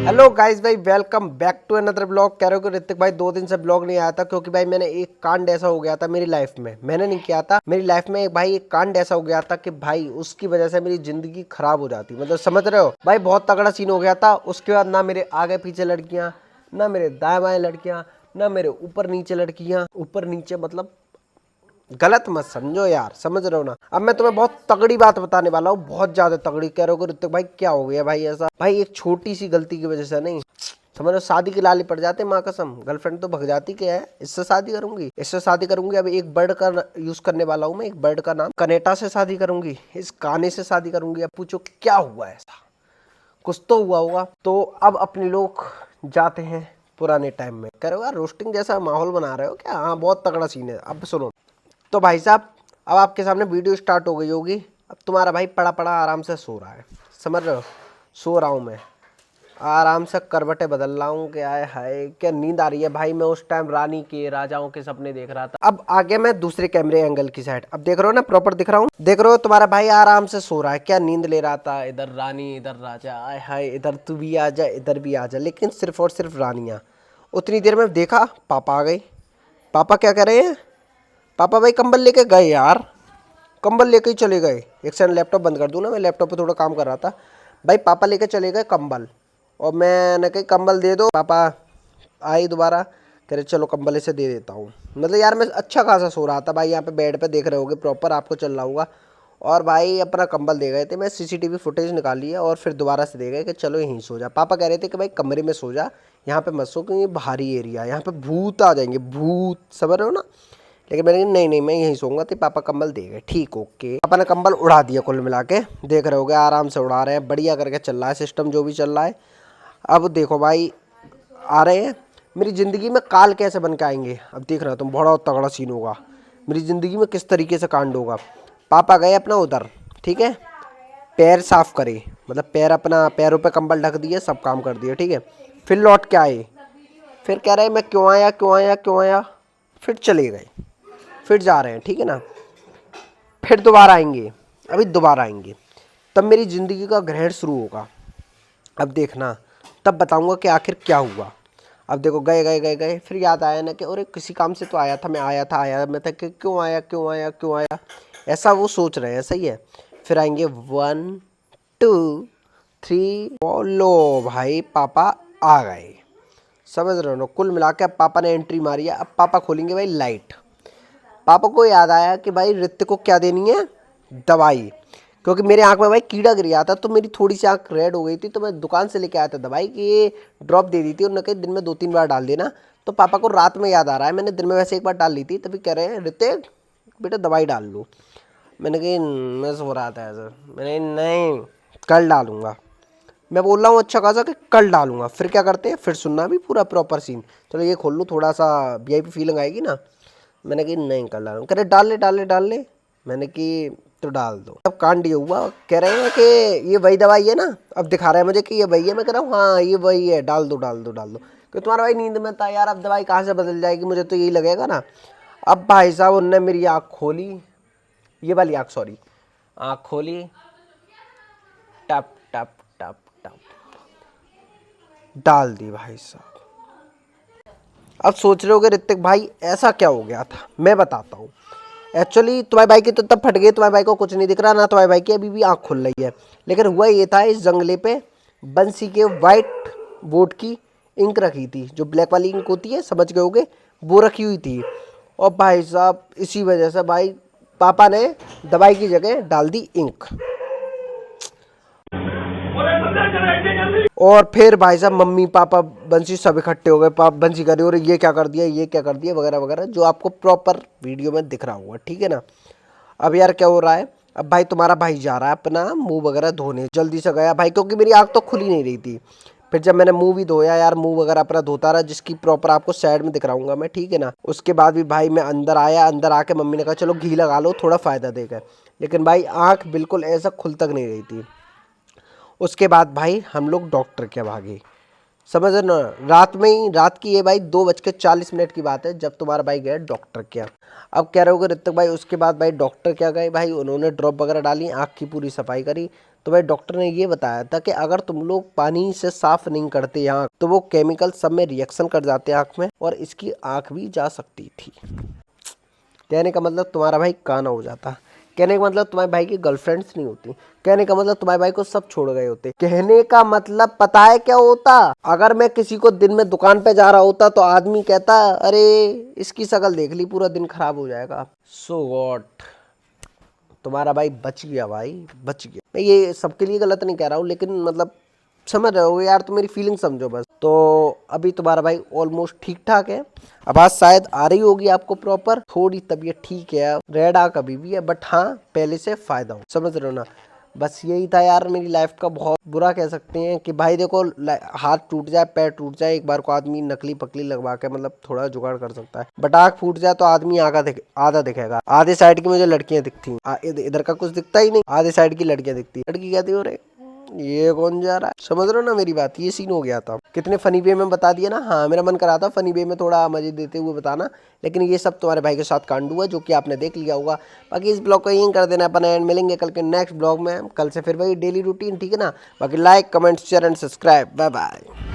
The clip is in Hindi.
हेलो गाइस भाई, welcome back to another blog. कह रहे हो कि ऋतिक भाई 2 दिन से ब्लॉग नहीं आया था क्योंकि भाई मैंने एक कांड ऐसा हो गया था मेरी लाइफ में। मैंने नहीं किया था, मेरी लाइफ में एक कांड ऐसा हो गया था कि भाई उसकी वजह से मेरी जिंदगी खराब हो जाती, मतलब समझ रहे हो भाई। बहुत तगड़ा सीन हो गया था। उसके बाद ना मेरे आगे पीछे लड़कियां, ना मेरे दाएं बाएं लड़कियां, ना मेरे ऊपर नीचे लड़कियां। ऊपर नीचे मतलब गलत मत समझो यार, समझ रहे हो ना। अब मैं तुम्हें बहुत तगड़ी बात बताने वाला हूँ, बहुत ज्यादा तगड़ी। कह रहे हो ऋतिक भाई क्या हो गया भाई ऐसा? भाई एक छोटी सी गलती की वजह से नहीं, समझ लो शादी के लाले पड़ जाते। माँ कसम, गर्लफ्रेंड तो भग जाती। क्या है, इससे शादी करूंगी, इससे शादी करूंगी। अब एक बर्ड का यूज करने वाला हूँ मैं, एक बर्ड का नाम कनेटा से शादी करूंगी, इस गाने से शादी करूंगी। अब पूछो क्या हुआ ऐसा? कुछ तो हुआ होगा। तो अब अपने लोग जाते हैं पुराने टाइम में। कह रहे हो यार रोस्टिंग जैसा माहौल बना रहे हो क्या? हाँ, बहुत तगड़ा सीन है। अब सुनो। तो भाई साहब, अब आपके सामने वीडियो स्टार्ट हो गई होगी। अब तुम्हारा भाई पड़ा पड़ा आराम से सो रहा है, समझ रहे हो? सो रहा हूँ मैं, आराम से करवटें बदल रहा हूँ कि आए हाय क्या नींद आ रही है भाई। मैं उस टाइम रानी के राजाओं के सपने देख रहा था। अब आगे मैं दूसरे कैमरे एंगल की साइड, अब देख रहे हो ना, प्रॉपर दिख रहा हूँ। देख रहे हो तुम्हारा भाई आराम से सो रहा है, क्या नींद ले रहा था। इधर रानी, इधर राजा, आए हाय इधर तू भी आ जा, इधर भी आ जा, लेकिन सिर्फ और सिर्फ रानियाँ। उतनी देर में देखा पापा आ गई। पापा क्या कर रहे हैं? पापा भाई कंबल लेके गए यार, कंबल लेके ही चले गए। एक सेकंड लैपटॉप बंद कर दूँ ना, मैं लैपटॉप पे थोड़ा काम कर रहा था। भाई पापा लेके चले गए कंबल, और मैंने कही कंबल दे दो। पापा आई दोबारा, कह रहे चलो कंबल इसे दे देता हूँ। मतलब यार मैं अच्छा खासा सो रहा था भाई, यहाँ पे बेड पे देख रहे होगे प्रॉपर, आपको चल रहा होगा। और भाई अपना कंबल दे गए थे। मैं सीसीटीवी फुटेज निकाली है और फिर दोबारा से दे गए कि चलो यहीं सो जा। पापा कह रहे थे कि भाई कमरे में सो जा, यहाँ पे मत सो क्योंकि ये भारी एरिया है, यहाँ पे भूत आ जाएंगे, भूत, समझ रहे हो ना। लेकिन मैंने कहा नहीं नहीं मैं यहीं सोऊंगा। तो पापा कंबल दे गए, ठीक ओके। पापा ने कंबल उड़ा दिया कुल मिला के, देख रहे होगे आराम से उड़ा रहे हैं, बढ़िया करके चल रहा है सिस्टम जो भी चल रहा है। अब देखो भाई आ रहे हैं मेरी ज़िंदगी में काल कैसे बन के आएंगे। अब देख रहे हो तुम, बड़ा तगड़ा सीन होगा मेरी ज़िंदगी में, किस तरीके से कांड होगा। पापा गए अपना उधर, ठीक है, पैर साफ करे, मतलब पैर अपना, पैरों पे कंबल ढक दिए, सब काम कर दिए, ठीक है। फिर लौट के आए, फिर कह रहे मैं क्यों आया क्यों आया क्यों आया। फिर चले गए, फिर जा रहे हैं, ठीक है ना। फिर दोबारा आएंगे, अभी दोबारा आएंगे, तब मेरी ज़िंदगी का ग्रहण शुरू होगा। अब देखना, तब बताऊंगा कि आखिर क्या हुआ। अब देखो गए गए गए गए, फिर याद आया ना कि अरे किसी काम से तो आया था मैं, आया मैं था कि क्यों आया क्यों आया क्यों आया, ऐसा वो सोच रहे हैं, सही है। फिर आएंगे 1 2 3, लो भाई पापा आ गए, समझ रहे हो ना। कुल मिला के अब पापा ने एंट्री मारी है। अब पापा खोलेंगे भाई लाइट। पापा को याद आया कि भाई ऋतिक को क्या देनी है, दवाई। क्योंकि मेरे आंख में भाई कीड़ा गिर गया था, तो मेरी थोड़ी सी आंख रेड हो गई थी, तो मैं दुकान से लेके आया था दवाई कि ये ड्रॉप दे दी थी उन्होंने, कहा दिन में 2-3 बार डाल देना। तो पापा को रात में याद आ रहा है, मैंने दिन में वैसे एक बार डाल ली थी, तभी कह रहे हैं ऋतिक बेटा दवाई डाल लूँ। मैंने कहा मैं सो रहा था ऐसा, मैंने नहीं कल डालूंगा। मैं बोल रहा हूँ अच्छा खासा कि कल डालूंगा। फिर क्या करते हैं, फिर सुनना भी पूरा प्रॉपर सीन। चलो ये खोल लूँ, थोड़ा सा वीआईपी फीलिंग आएगी ना। मैंने कि नहीं कर डालूँ, कह रहे डाल ले डाल ले डाल ले। मैंने कि तो डाल दो। अब कांड ये हुआ, कह रहे हैं कि ये वही दवाई है ना। अब दिखा रहा है मुझे कि ये वही है। मैं कह रहा हूँ हाँ ये वही है, डाल दो डाल दो डाल दो। क्योंकि तुम्हारा भाई नींद में था यार, अब दवाई कहाँ से बदल जाएगी, मुझे तो यही लगेगा ना। अब भाई साहब उनने मेरी आँख खोली, ये वाली आँख, सॉरी, आँख खोली, टप टप टप टप डाल दी भाई साहब। अब सोच रहे होगे ऋतिक भाई ऐसा क्या हो गया था, मैं बताता हूँ। एक्चुअली तुम्हारे भाई की तो तब फट गई, तुम्हारे भाई को कुछ नहीं दिख रहा ना, तुम्हारे भाई की अभी भी आँख खुल रही है। लेकिन हुआ ये था, इस जंगले पे बंसी के वाइट बोर्ड की इंक रखी थी, जो ब्लैक वाली इंक होती है, समझ गए होगे, वो रखी हुई थी। और भाई साहब इसी वजह से भाई पापा ने दवाई की जगह डाल दी इंक। और फिर भाई साहब मम्मी पापा बंसी सब इकट्ठे हो गए। पापा बंसी कर रही हो, ये क्या कर दिया, ये क्या कर दिया, वगैरह वगैरह, जो आपको प्रॉपर वीडियो में दिख रहा होगा, ठीक है ना। अब यार क्या हो रहा है, अब भाई तुम्हारा भाई जा रहा है अपना मुंह वगैरह धोने, जल्दी से गया भाई क्योंकि मेरी आँख तो खुल ही नहीं रही थी। फिर जब मैंने मुंह भी धोया यार, मुंह वगैरह अपना धोता रहा, जिसकी प्रॉपर आपको साइड में दिखराऊंगा मैं, ठीक है ना। उसके बाद भी भाई मैं अंदर आया, अंदर आके मम्मी ने कहा चलो घी लगा लो थोड़ा फ़ायदा देगा। लेकिन भाई आँख बिल्कुल ऐसा खुल तक नहीं रही थी। उसके बाद भाई हम लोग डॉक्टर के भागे, समझ रहे ना। रात में ही, रात की ये भाई 2:40 की बात है जब तुम्हारा भाई गया डॉक्टर के यहाँ। अब कह रहे होगे ऋतिक भाई उसके बाद भाई डॉक्टर क्या गए, भाई उन्होंने ड्रॉप वगैरह डाली, आँख की पूरी सफाई करी। तो भाई डॉक्टर ने ये बताया था कि अगर तुम लोग पानी से साफ नहीं करते आँख तो वो केमिकल सब में रिएक्शन कर जाते आँख में और इसकी आँख भी जा सकती थी। कहने का मतलब तुम्हारा भाई काना हो जाता। कहने का मतलब तुम्हारे भाई की गर्लफ्रेंड्स नहीं होती। कहने का मतलब तुम्हारे भाई को सब छोड़ गए होते। कहने का मतलब पता है क्या होता? अगर मैं किसी को दिन में दुकान पे जा रहा होता तो आदमी कहता अरे इसकी शक्ल देख ली, पूरा दिन खराब हो जाएगा। सो व्हाट, तुम्हारा भाई बच गया, भाई बच गया। मैं ये सबके लिए गलत नहीं कह रहा हूँ, लेकिन मतलब समझ रहे हो यार, तो मेरी फीलिंग समझो बस। तो अभी तुम्हारा भाई ऑलमोस्ट ठीक ठाक है। आवाज शायद आ रही होगी आपको प्रॉपर, थोड़ी तबीयत ठीक है, रेड आंख अभी भी है, बट हाँ पहले से फायदा हो, समझ रहे हो ना। बस यही था यार मेरी लाइफ का बहुत बुरा कह सकते हैं कि भाई देखो हाथ टूट जाए, पैर टूट जाए, एक बार को आदमी नकली पकली लगवा के मतलब थोड़ा जुगाड़ कर सकता है, बट आंख फूट जाए तो आदमी आधा दिखेगा। आधे साइड की मुझे लड़कियां दिखती, इधर का कुछ दिखता ही नहीं, आधे साइड की लड़कियां दिखती। लड़की कहती हो रे ये कौन जा रहा है, समझ रहे हो ना मेरी बात। ये सीन हो गया था। कितने फनी वे में बता दिया ना। हाँ मेरा मन करा था फनी वे में थोड़ा मजे देते हुए बताना, लेकिन ये सब तुम्हारे भाई के साथ कांड हुआ जो कि आपने देख लिया होगा। बाकी इस ब्लॉग को यहीं कर देना अपन, एंड मिलेंगे कल के नेक्स्ट ब्लॉग में। कल से फिर वही डेली रूटीन, ठीक है ना। बाकी like comment share and subscribe, bye bye.